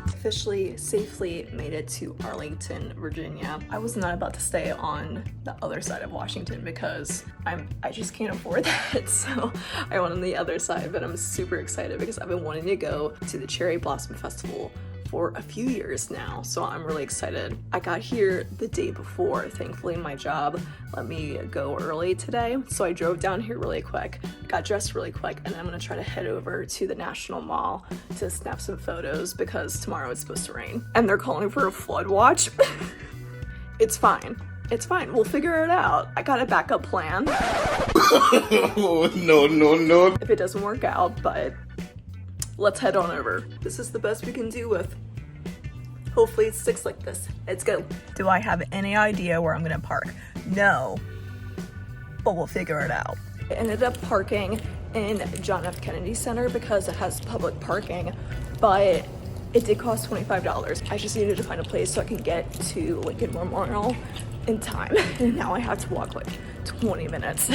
Officially safely made it to Arlington, Virginia. I was not about to stay on the other side of Washington because I just can't afford that. So I went on the other side, but I'm super excited because I've been wanting to go to the Cherry Blossom Festival for a few years now, so I'm really excited. I got here the day before. Thankfully, my job let me go early today, so I drove down here really quick, got dressed really quick, and I'm gonna try to head over to the National Mall to snap some photos because tomorrow it's supposed to rain. And they're calling for a flood watch. It's fine. It's fine. We'll figure it out. I got a backup plan. No. If it doesn't work out, but let's head on over. This is the best we can do with. Hopefully it sticks like this. Let's go. Do I have any idea where I'm gonna park? No, but we'll figure it out. I ended up parking in John F. Kennedy Center because it has public parking, but it did cost $25. I just needed to find a place so I can get to Lincoln Memorial in time. And now I have to walk like 20 minutes.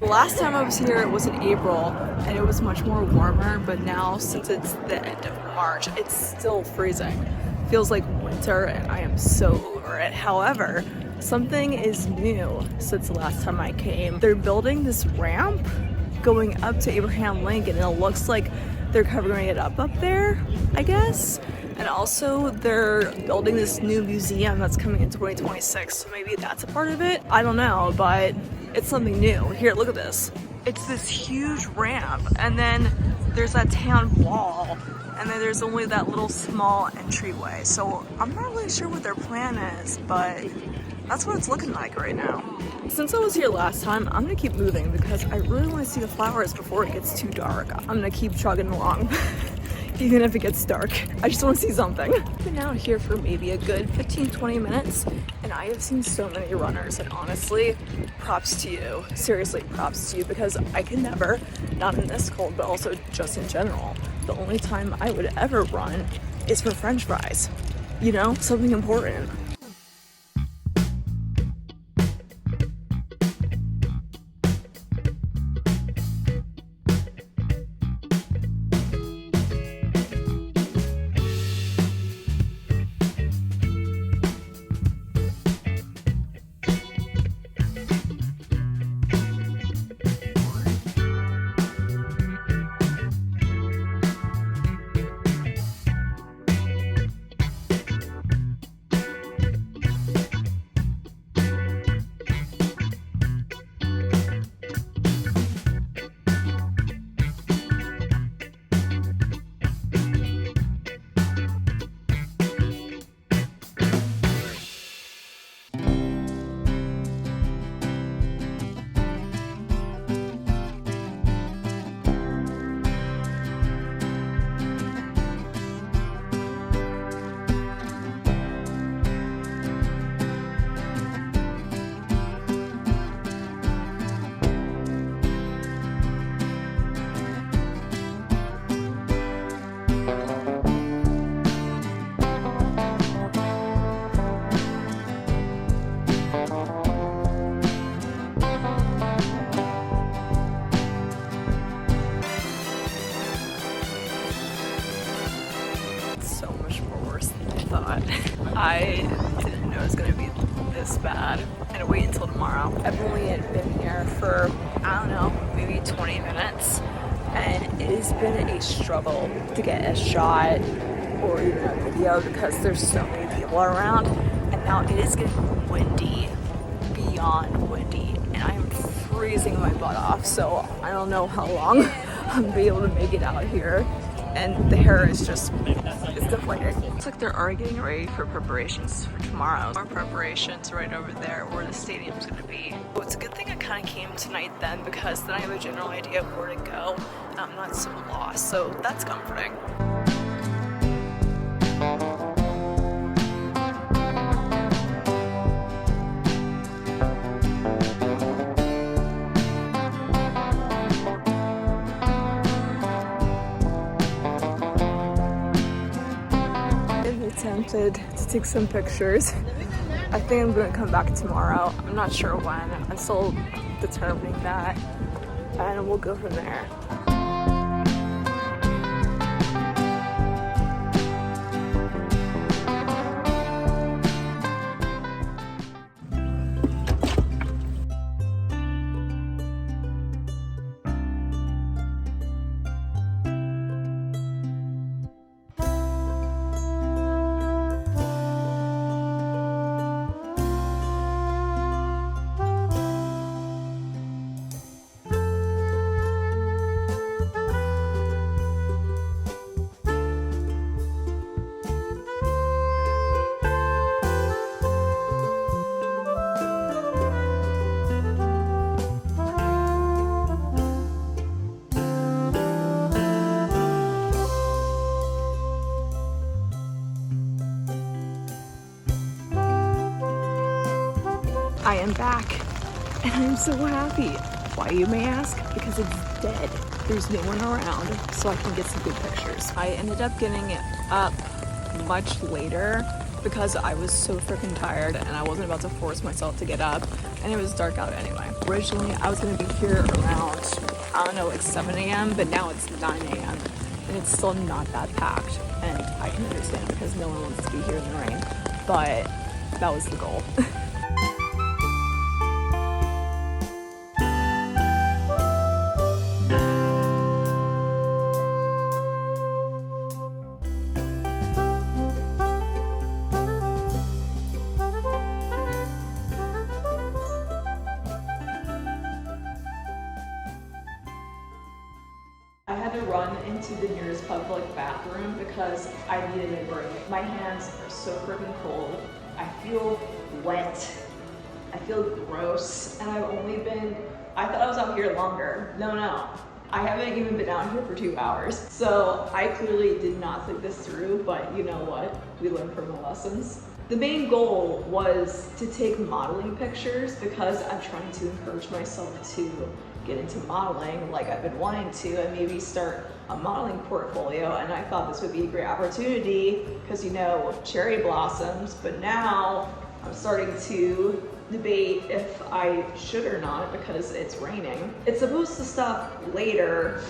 Last time I was here, it was in April, and it was much more warmer, but now, since it's the end of March, it's still freezing. Feels like winter, and I am so over it. However, something is new since the last time I came. They're building this ramp going up to Abraham Lincoln, and it looks like they're covering it up there, I guess. And also, they're building this new museum that's coming in 2026, so maybe that's a part of it? I don't know, but it's something new. Here, look at this. It's this huge ramp, and then there's that town wall, and then there's only that little small entryway. So I'm not really sure what their plan is, but that's what it's looking like right now. Since I was here last time, I'm gonna keep moving because I really want to see the flowers before it gets too dark. I'm gonna keep chugging along. Even if it gets dark. I just want to see something. I've been out here for maybe a good 15-20 minutes, and I have seen so many runners, and honestly, props to you. Seriously, props to you, because I can never, not in this cold, but also just in general, the only time I would ever run is for French fries. You know, something important. I didn't know it was gonna be this bad. I'm gonna wait until tomorrow. I've only been here for, I don't know, maybe 20 minutes, and it has been a struggle to get a shot or even a video because there's so many people around, and now it is getting windy, beyond windy, and I am freezing my butt off, so I don't know how long I'm gonna be able to make it out here. and the hair is just, it's deflating. Looks like they're already getting ready for preparations for tomorrow. More preparations right over there where the stadium's gonna be. Oh, it's a good thing I kind of came tonight then, because then I have a general idea of where to go and I'm not so lost, so that's comforting. Attempted to take some pictures. I think I'm going to come back tomorrow. I'm not sure when. I'm still determining that, and we'll go from there. I am back, and I'm so happy. Why, you may ask? Because it's dead. There's no one around, so I can get some good pictures. I ended up getting it up much later because I was so freaking tired and I wasn't about to force myself to get up, and it was dark out anyway. Originally, I was gonna be here around, I don't know, like 7 a.m., but now it's 9 a.m. and it's still not that packed, and I can understand because no one wants to be here in the rain, but that was the goal. I had to run into the nearest public bathroom because I needed a break. My hands are so freaking cold. I feel wet. I feel gross. And I've only been, I thought I was out here longer. No. I haven't even been out here for 2 hours. So I clearly did not think this through, but you know what? We learn from the lessons. The main goal was to take modeling pictures because I'm trying to encourage myself to get into modeling like I've been wanting to, and maybe start a modeling portfolio. And I thought this would be a great opportunity because, you know, cherry blossoms, but now I'm starting to debate if I should or not because it's raining. It's supposed to stop later,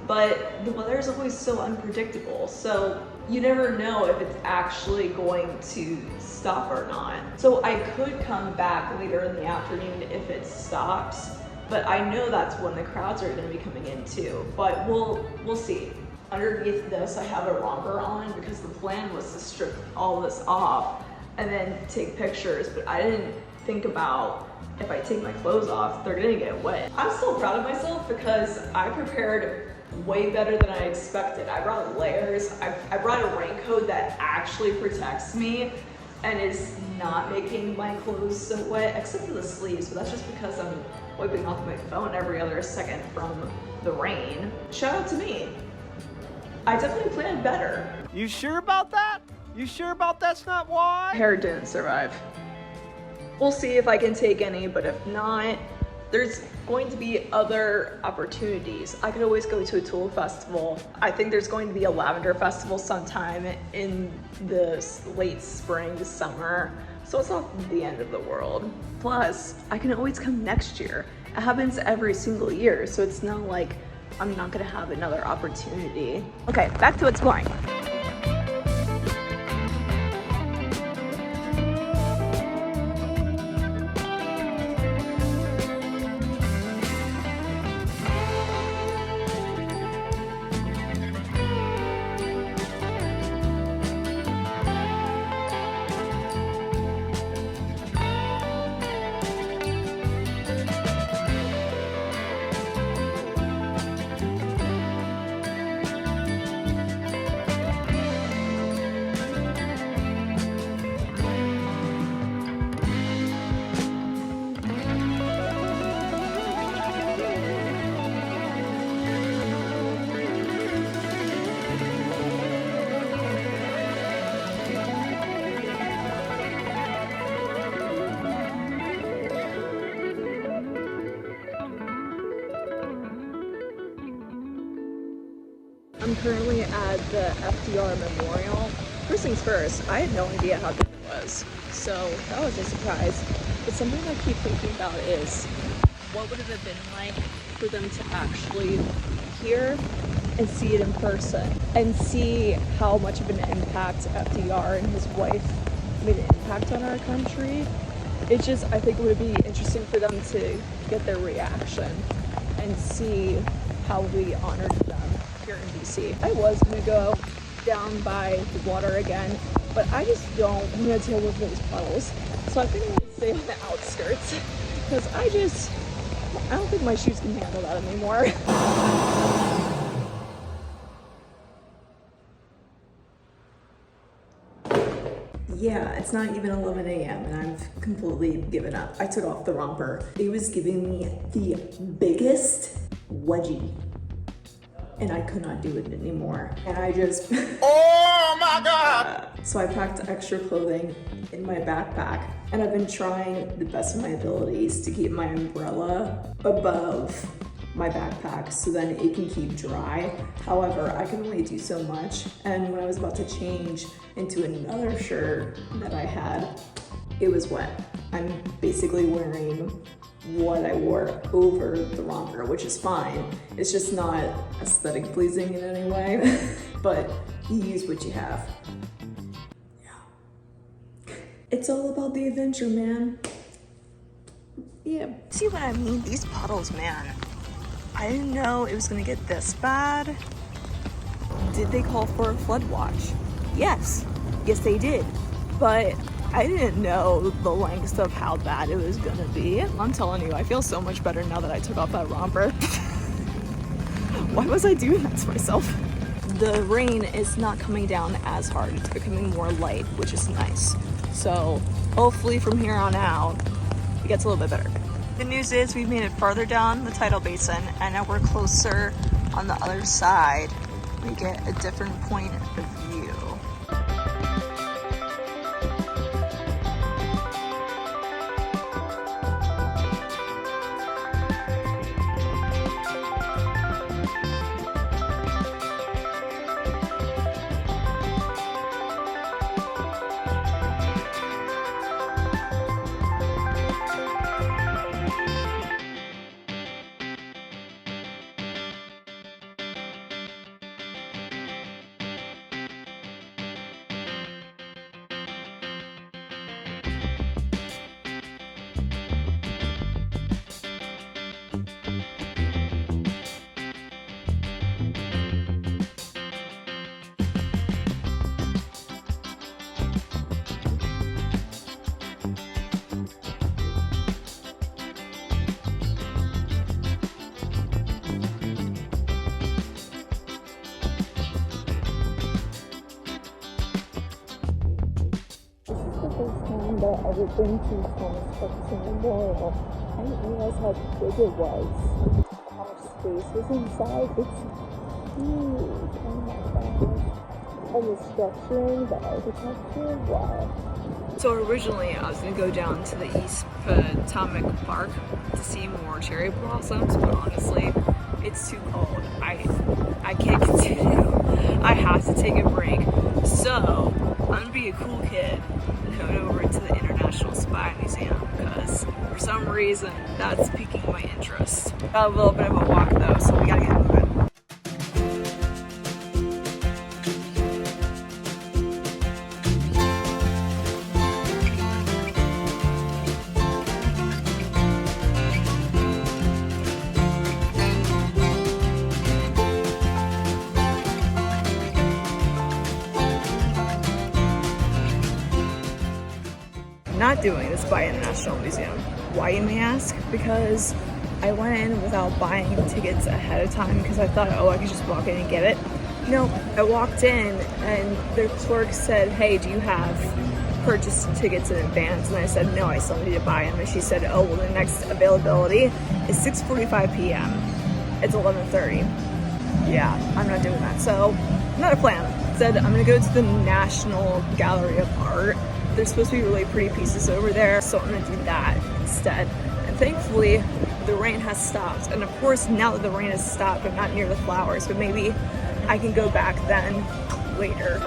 but the weather is always so unpredictable. So you never know if it's actually going to stop or not. So I could come back later in the afternoon if it stops, but I know that's when the crowds are gonna be coming in too. But we'll see. Underneath this, I have a romper on because the plan was to strip all this off and then take pictures, but I didn't think about if I take my clothes off, they're gonna get wet. I'm still proud of myself because I prepared way better than I expected. I brought layers. I brought a raincoat that actually protects me and is not making my clothes so wet, except for the sleeves, but that's just because I'm wiping off my phone every other second from the rain. Shout out to me. I definitely planned better. You sure about that? You sure about that's not why? Hair didn't survive. We'll see if I can take any, but if not, there's going to be other opportunities. I could always go to a Tool festival. I think there's going to be a lavender festival sometime in the late spring, summer. So it's not the end of the world. Plus, I can always come next year. It happens every single year, so it's not like I'm not gonna have another opportunity. Okay, back to exploring. I'm currently at the FDR Memorial. First things first, I had no idea how big it was, so that was a surprise. But something I keep thinking about is, what would it have been like for them to actually hear and see it in person and see how much of an impact FDR and his wife made an impact on our country? It's just, I think it would be interesting for them to get their reaction and see how we honored them here in DC. I was gonna go down by the water again, but I just don't want to deal with those puddles. So I think I'm gonna stay on the outskirts because I don't think my shoes can handle that anymore. Yeah, it's not even 11 a.m. and I've completely given up. I took off the romper. It was giving me the biggest wedgie and I could not do it anymore. And I just, oh my God! So I packed extra clothing in my backpack and I've been trying the best of my abilities to keep my umbrella above my backpack so then it can keep dry. However, I can only do so much. And when I was about to change into another shirt that I had, it was wet. I'm basically wearing what I wore over the romper, which is fine. It's just not aesthetic pleasing in any way, but you use what you have. Yeah. It's all about the adventure, man. Yeah. See what I mean? These puddles, man. I didn't know it was gonna get this bad. Did they call for a flood watch? Yes. Yes, they did. But I didn't know the lengths of how bad it was gonna be. I'm telling you, I feel so much better now that I took off that romper. Why was I doing that to myself? The rain is not coming down as hard. It's becoming more light, which is nice. So hopefully from here on out, it gets a little bit better. The news is we've made it farther down the tidal basin and now we're closer on the other side. We get a different point of view. That I ever been to Thomas Jefferson Memorial. I didn't realize how big it was. How much space was inside. It's huge. Oh my gosh. And the structuring, the architecture, wow. So originally I was gonna go down to the East Potomac Park to see more cherry blossoms, but honestly, it's too cold. I can't continue. I have to take a break. So I'm gonna be a cool kid and head over to the International Spy Museum because for some reason that's piquing my interest. Got a little bit of a walk though, so we gotta get moving. Not doing the Spy International Museum. Why, you may ask? Because I went in without buying tickets ahead of time because I thought, oh, I could just walk in and get it. No, I walked in and the clerk said, hey, do you have purchased tickets in advance? And I said, no, I still need to buy them. And she said, oh, well, the next availability is 6:45 p.m. It's 11:30. Yeah, I'm not doing that. So, not a plan. Said, I'm gonna go to the National Gallery of Art. There's supposed to be really pretty pieces over there, so I'm gonna do that instead. And thankfully, the rain has stopped. And of course, now that the rain has stopped, I'm not near the flowers, but maybe I can go back then later.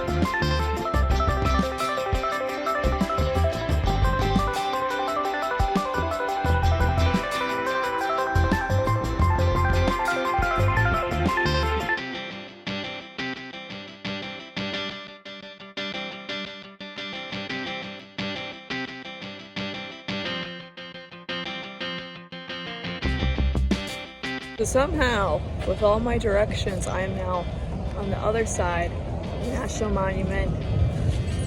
So somehow, with all my directions, I am now on the other side of the National Monument,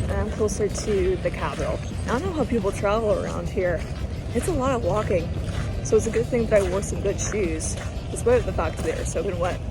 and I'm closer to the Capitol. I don't know how people travel around here. It's a lot of walking, so it's a good thing that I wore some good shoes, despite the fact that they're soaking wet.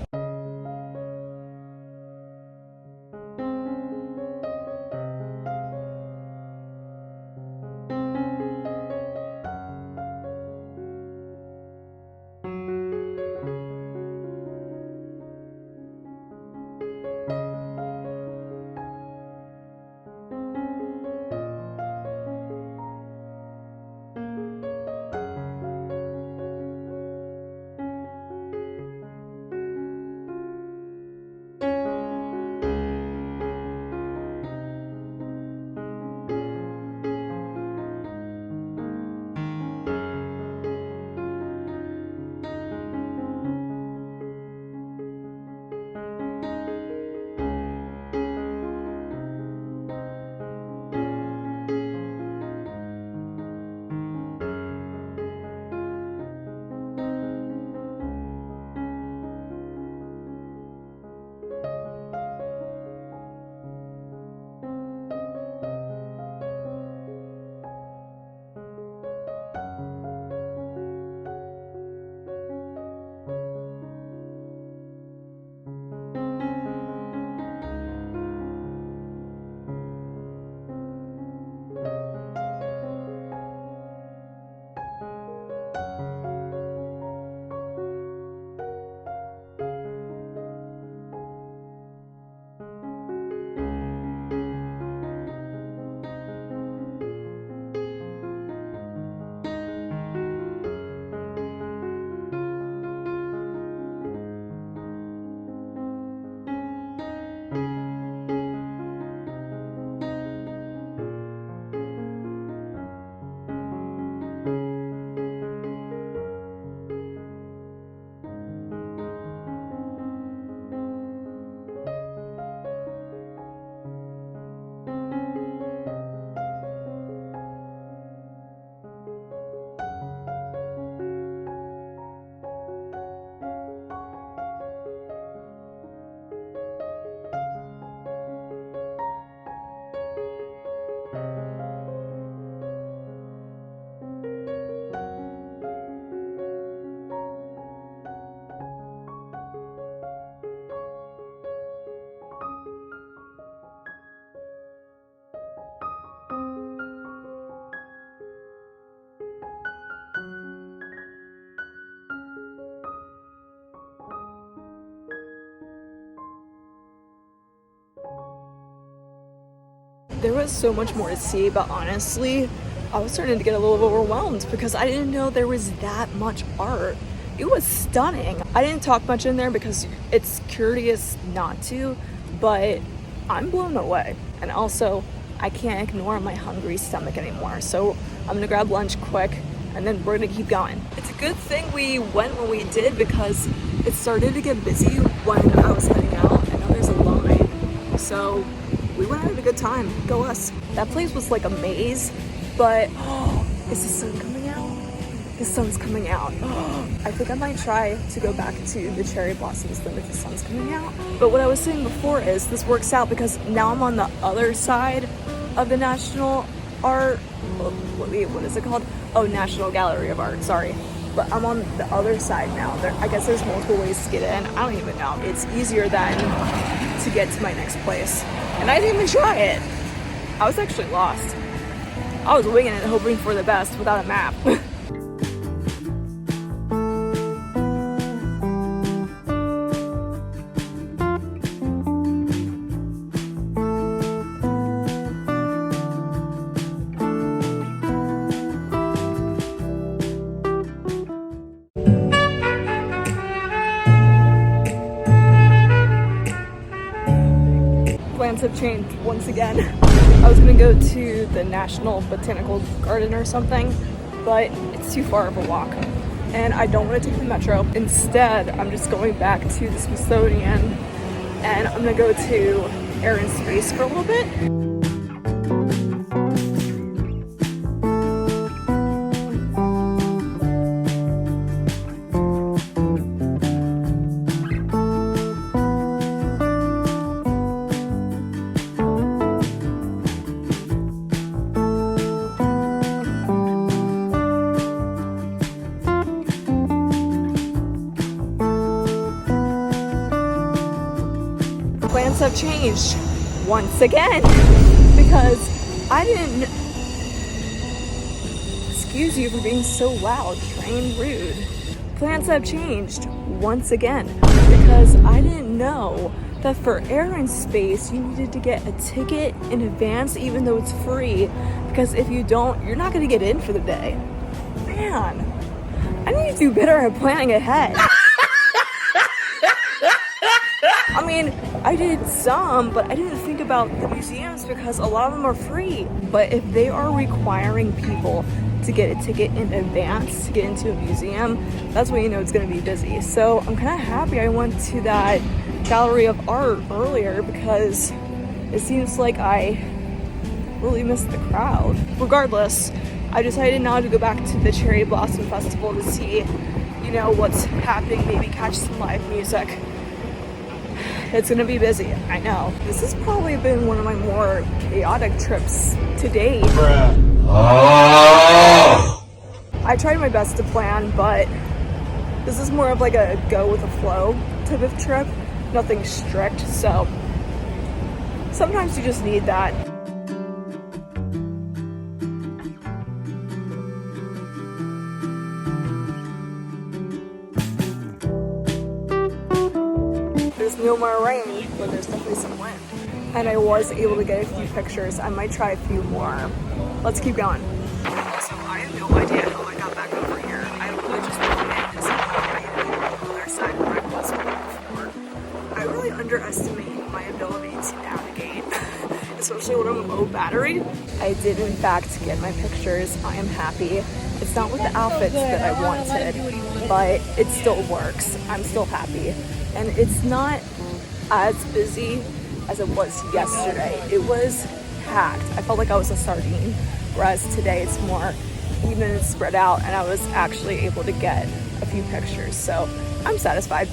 There was so much more to see, but honestly, I was starting to get a little overwhelmed because I didn't know there was that much art. It was stunning. I didn't talk much in there because it's curious not to, but I'm blown away. And also, I can't ignore my hungry stomach anymore. So I'm gonna grab lunch quick and then we're gonna keep going. It's a good thing we went when we did because it started to get busy when I was heading out and now there's a line. So we went and had a good time. Go us. That place was like a maze, but is the sun coming out? The sun's coming out. I think I might try to go back to the cherry blossoms then if the sun's coming out. But what I was saying before is this works out because now I'm on the other side of the National Art, wait, what is it called? Oh, National Gallery of Art, sorry. But I'm on the other side now. I guess there's multiple ways to get in. I don't even know. It's easier than to get to my next place. And I didn't even try it. I was actually lost. I was winging it, hoping for the best without a map. Plans have changed once again. I was gonna go to the National Botanical Garden or something, but it's too far of a walk. And I don't want to take the metro. Instead, I'm just going back to the Smithsonian and I'm gonna go to Air and Space for a little bit. Plans have changed once again because I didn't. Excuse you for being so loud, train rude. Plans have changed once again because I didn't know that for Air and Space you needed to get a ticket in advance even though it's free, because if you don't, you're not going to get in for the day. Man, I need to do better at planning ahead. I mean, I did some, but I didn't think about the museums because a lot of them are free. But if they are requiring people to get a ticket in advance to get into a museum, that's when you know it's going to be busy. So I'm kind of happy I went to that gallery of art earlier because it seems like I really missed the crowd. Regardless, I decided now to go back to the Cherry Blossom Festival to see, you know, what's happening, maybe catch some live music. It's gonna be busy, I know. This has probably been one of my more chaotic trips to date. I tried my best to plan, but this is more of like a go with the flow type of trip. Nothing strict, so sometimes you just need that. There's no more rain, but there's definitely some wind. And I was able to get a few pictures. I might try a few more. Let's keep going. Also, I have no idea how I got back over here. I really just wanted to see on the other side where I was before. I really underestimate my ability to navigate, especially when I'm low battery. I did in fact get my pictures. I am happy. It's not with the outfits that I wanted, but it still works. I'm still happy. And it's not as busy as it was yesterday. It was packed. I felt like I was a sardine, whereas today it's more even and spread out, and I was actually able to get a few pictures. So I'm satisfied.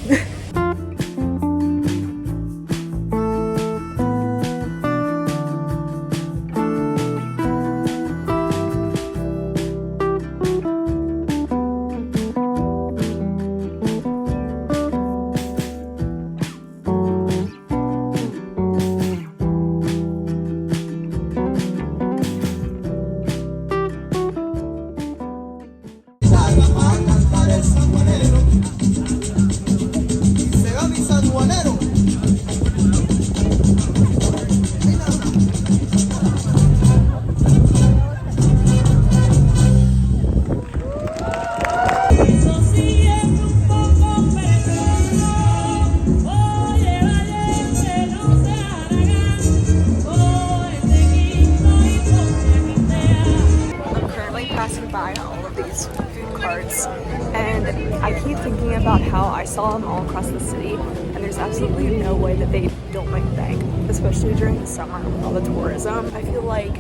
By all of these food carts, and I keep thinking about how I saw them all across the city, and there's absolutely no way that they don't make bank, especially during the summer with all the tourism. I feel like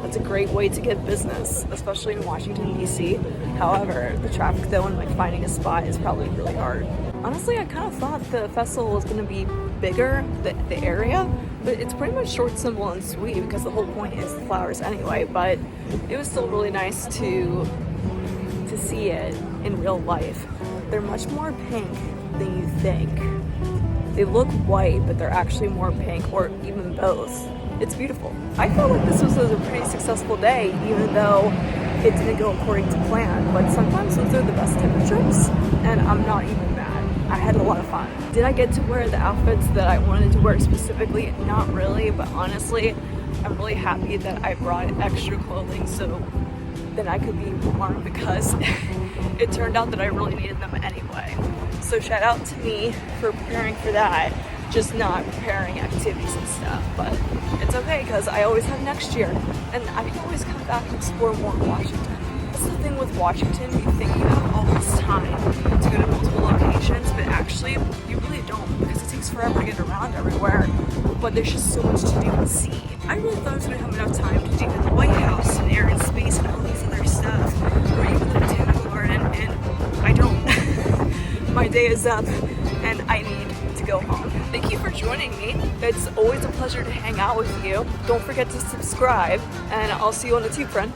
that's a great way to get business, especially in Washington D.C. However, the traffic though and like finding a spot is probably really hard. Honestly, I kind of thought the festival was going to be bigger, the area, but it's pretty much short, simple, and sweet because the whole point is the flowers anyway. But it was still really nice to see it in real life. They're much more pink than you think. They look white, but they're actually more pink, or even both. It's beautiful. I felt like this was a pretty successful day, even though it didn't go according to plan. But sometimes those are the best type of trips, and I'm not even mad. I had a lot of fun. Did I get to wear the outfits that I wanted to wear specifically? Not really, but honestly, I'm really happy that I brought extra clothing so that I could be warm, because it turned out that I really needed them anyway. So shout out to me for preparing for that. just not preparing activities and stuff, but it's okay because I always have next year, and I can always come back and explore more of Washington. That's the thing with Washington, you think you have all this time to go to multiple locations, but actually you really don't, because it takes forever to get around everywhere, but there's just so much to do and see. I really thought I was going to have enough time to do the White House and Air and Space and all these other stuff, or even the Botanical Garden, and I don't. My day is up, and I need to go home. Thank you for joining me. It's always a pleasure to hang out with you. Don't forget to subscribe, and I'll see you on the tube, friend.